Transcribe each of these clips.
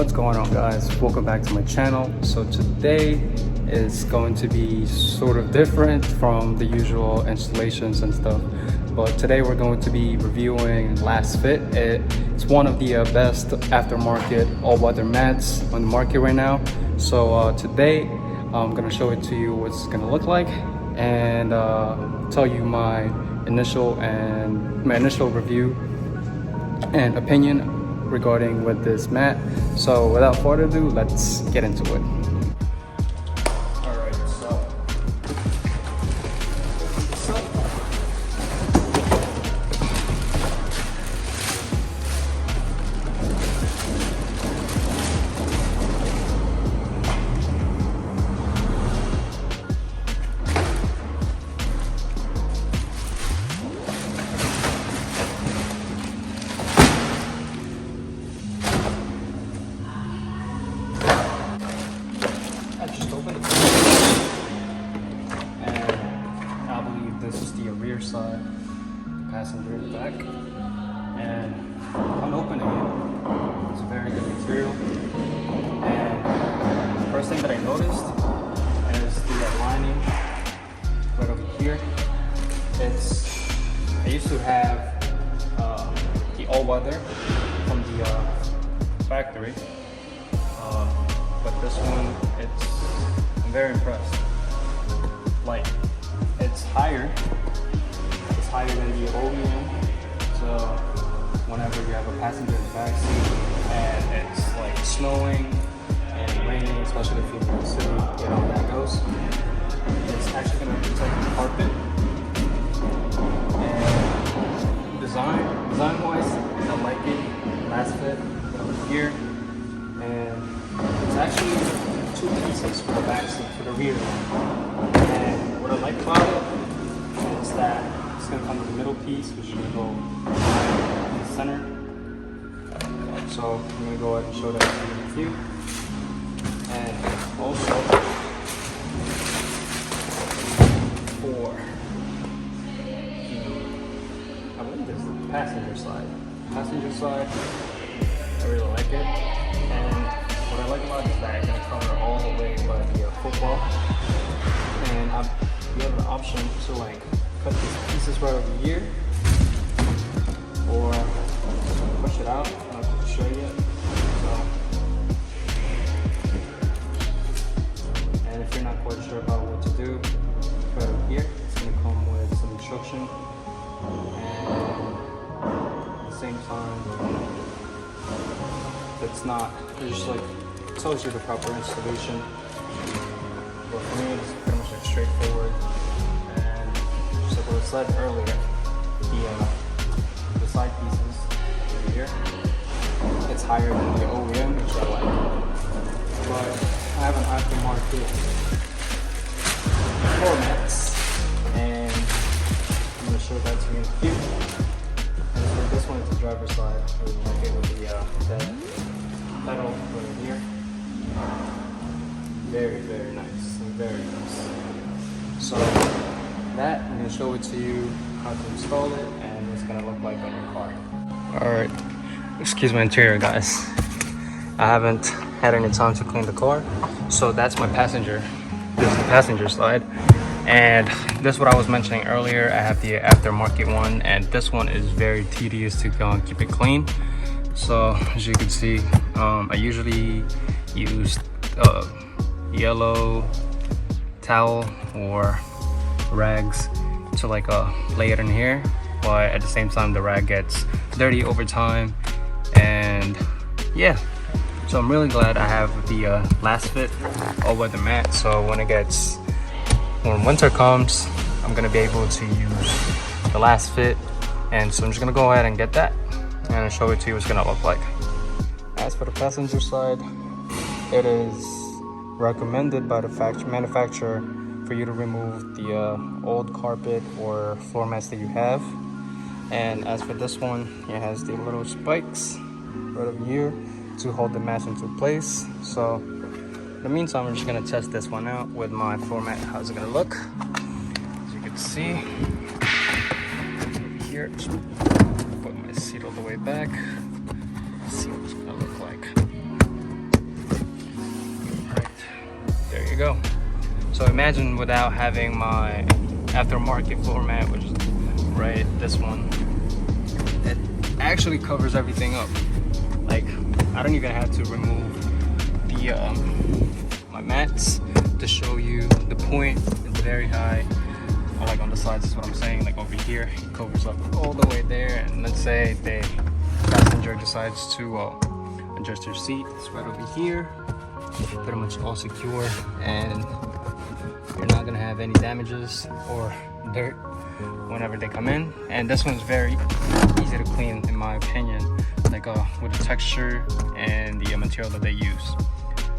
What's going on, guys? Welcome back to my channel. So today is going to be sort of different from the usual installations and stuff, but today we're going to be reviewing Lasfit. It's one of the best aftermarket all-weather mats on the market right now. So today I'm going to show it to you what it's going to look like and tell you my initial review and opinion regarding with this mat. So without further ado, let's get into it. Alright, so this is the rear side, passenger in the back, and I'm opening it. It's a very good material, and the first thing that I noticed is the lining right over here. I used to have the all-weather from the factory, but this one, I'm very impressed. Like, it's higher than the OEM, so whenever you have a passenger in the back seat and it's like snowing and raining, especially if you're in the city, you know how that goes, it's actually going to protect the carpet. And design wise, I like it. Lasfit over here, and it's actually two pieces for the back seat, for the rear. And what I like about it is that it's going to come with a middle piece, which is going to go in the center. So I'm going to go ahead and show that to you. And also for I believe this is the passenger side. I really like it. And what I like about it is that it can cover all the way by the footwell. And you have an option to like cut these pieces right over here, or push it out. I'm not going to show you yet. And if you're not quite sure about what to do, right over here, it's going to come with some instruction. And at the same time, it just like tells you the proper installation. But for me, it's pretty much like straightforward. And just like what I said earlier, the side pieces over here, it's higher than the OEM, which I like. But I have an aftermarket floor mats, and I'm going to show that to you in a few. And for this one, it's the driver's side. I really like it with the pedal right here. Very, very nice. Very nice. So that, I'm going to show it to you how to install it and what it's going to look like on your car. Alright, excuse my interior, guys. I haven't had any time to clean the car. So that's my passenger. This is the passenger side. And this is what I was mentioning earlier. I have the aftermarket one, and this one is very tedious to keep it clean. So as you can see, I usually use yellow towel or rags to like lay it in here, but at the same time the rag gets dirty over time. And yeah, so I'm really glad I have the Lasfit all-weather mat, so when winter comes, I'm gonna be able to use the Lasfit. And so I'm just gonna go ahead and get that and show it to you what it's gonna look like. As for the passenger side, it is recommended by the manufacturer for you to remove the old carpet or floor mats that you have. And as for this one, it has the little spikes right over here to hold the mats into place. So in the meantime, I'm just gonna test this one out with my floor mat. How's it gonna look? As you can see here, just put my seat all the way back. Let's see what it's gonna look like. you go. So imagine without having my aftermarket floor mat, which is right, this one, it actually covers everything up. Like, I don't even have to remove the my mats to show you the point. It's very high. Or like on the sides is what I'm saying. Like over here, it covers up all the way there. And let's say the passenger decides to adjust your seat. It's right over here. Pretty much all secure, and you're not gonna have any damages or dirt whenever they come in. And this one's very easy to clean, in my opinion, like with the texture and the material that they use.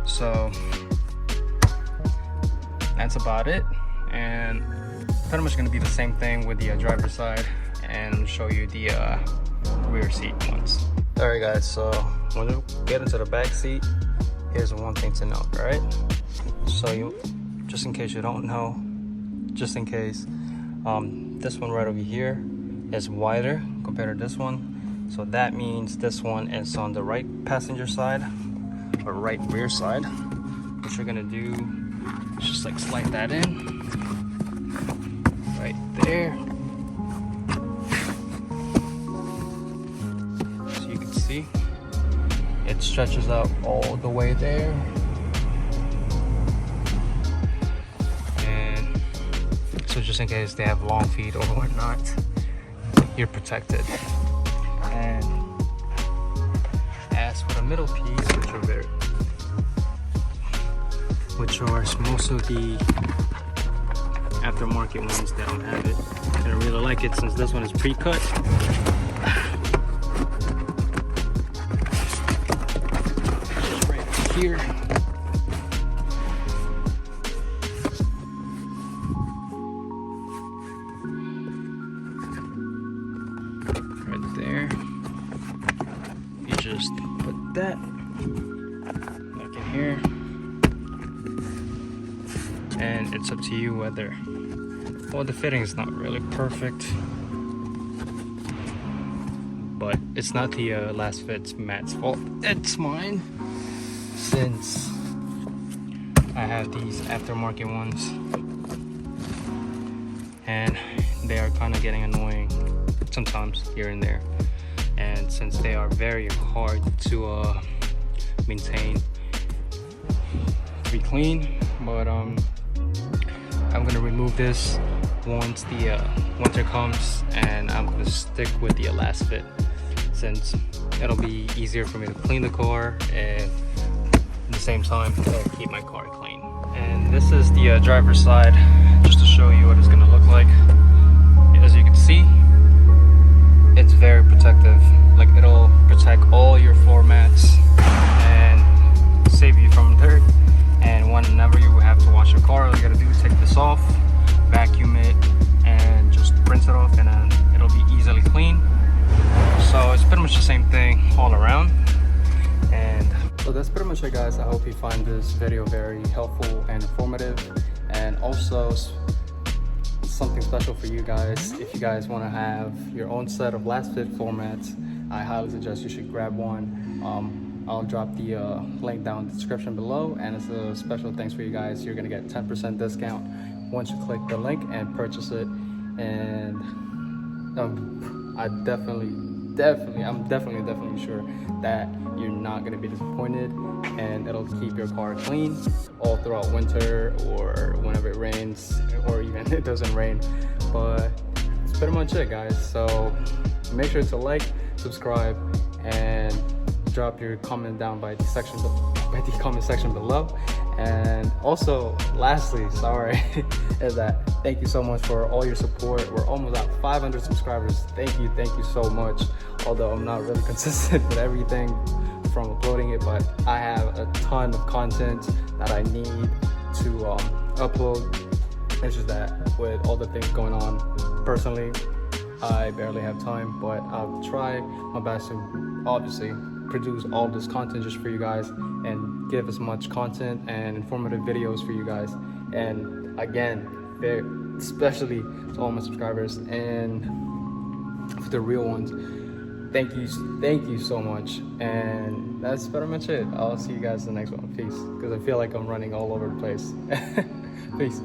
So that's about it, and pretty much gonna be the same thing with the driver's side, and I'm gonna show you the rear seat ones. All right guys, so when you get into the back seat, here's one thing to note, right? So you, just in case you don't know, just in case, this one right over here is wider compared to this one. So that means this one is on the right passenger side, or right rear side. What you're gonna do is just like slide that in, right there. So you can see, it stretches out all the way there. And so just in case they have long feet or whatnot, you're protected. And as for the middle piece, which are most of the aftermarket ones that don't have it, and I really like it since this one is pre-cut. Just right here. Right there. You just put that like in here. And it's up to you whether, well, the fitting is not really perfect, but it's not the Lasfit mat's fault, it's mine, since I have these aftermarket ones and they are kind of getting annoying sometimes here and there, and since they are very hard to maintain, to be clean. But I'm gonna remove this once the winter comes, and I'm gonna stick with the Lasfit since it'll be easier for me to clean the car, and at the same time it'll keep my car clean. And this is the driver's side, just to show you what it's gonna look like. As you can see, it's very protective. Like, it'll protect all your floor mats and save you from dirt. And whenever you have to wash your car, all you gotta do is take this off, vacuum it, and just rinse it off, and then it'll be easily clean. So it's pretty much the same thing all around. And so that's pretty much it, guys. I hope you find this video very helpful and informative, and also something special for you guys. If you guys want to have your own set of Lasfit floor mats, I highly suggest you should grab one. I'll drop the link down in the description below, and it's a special thanks for you guys. You're gonna get 10% discount once you click the link and purchase it. And I'm definitely sure that you're not gonna be disappointed, and it'll keep your car clean all throughout winter, or whenever it rains, or even it doesn't rain. But that's pretty much it, guys. So make sure to like, subscribe, and drop your comment down by the comment section below. And also, lastly, sorry, is that thank you so much for all your support. We're almost at 500 subscribers. Thank you so much. Although I'm not really consistent with everything from uploading it, but I have a ton of content that I need to upload. It's just that with all the things going on personally, I barely have time, but I'll try my best to obviously produce all this content just for you guys, and give as much content and informative videos for you guys. And again, especially to all my subscribers, and for the real ones, thank you so much. And that's pretty much it. I'll see you guys in the next one. Peace. Because I feel like I'm running all over the place. Peace.